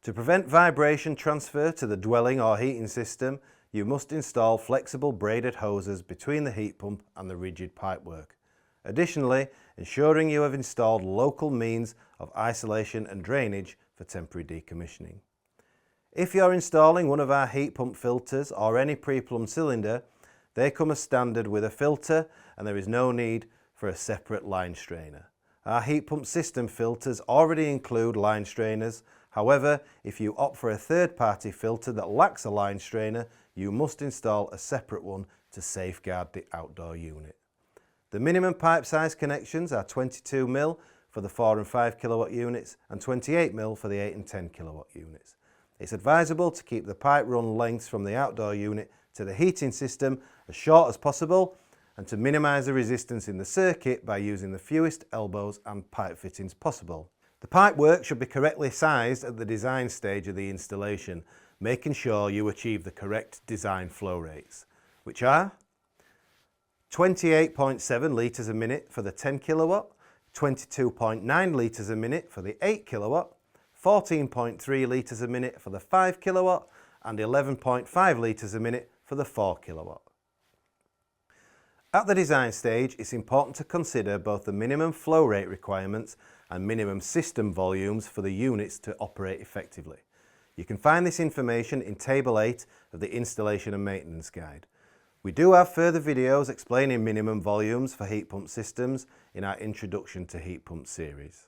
To prevent vibration transfer to the dwelling or heating system, you must install flexible braided hoses between the heat pump and the rigid pipework. Additionally, ensuring you have installed local means of isolation and drainage for temporary decommissioning. If you're installing one of our heat pump filters or any pre-plumbed cylinder, they come as standard with a filter and there is no need for a separate line strainer. Our heat pump system filters already include line strainers. However, if you opt for a third-party filter that lacks a line strainer, you must install a separate one to safeguard the outdoor unit. The minimum pipe size connections are 22mm for the 4 and 5 kilowatt units and 28mm for the 8 and 10 kilowatt units. It's advisable to keep the pipe run lengths from the outdoor unit to the heating system as short as possible and to minimise the resistance in the circuit by using the fewest elbows and pipe fittings possible. The pipework should be correctly sized at the design stage of the installation, making sure you achieve the correct design flow rates, which are 28.7 litres a minute for the 10 kilowatt, 22.9 litres a minute for the 8 kilowatt, 14.3 litres a minute for the 5 kilowatt and 11.5 litres a minute for the 4 kilowatt. At the design stage, it's important to consider both the minimum flow rate requirements and minimum system volumes for the units to operate effectively. You can find this information in Table 8 of the Installation and Maintenance Guide. We do have further videos explaining minimum volumes for heat pump systems in our Introduction to Heat Pump series.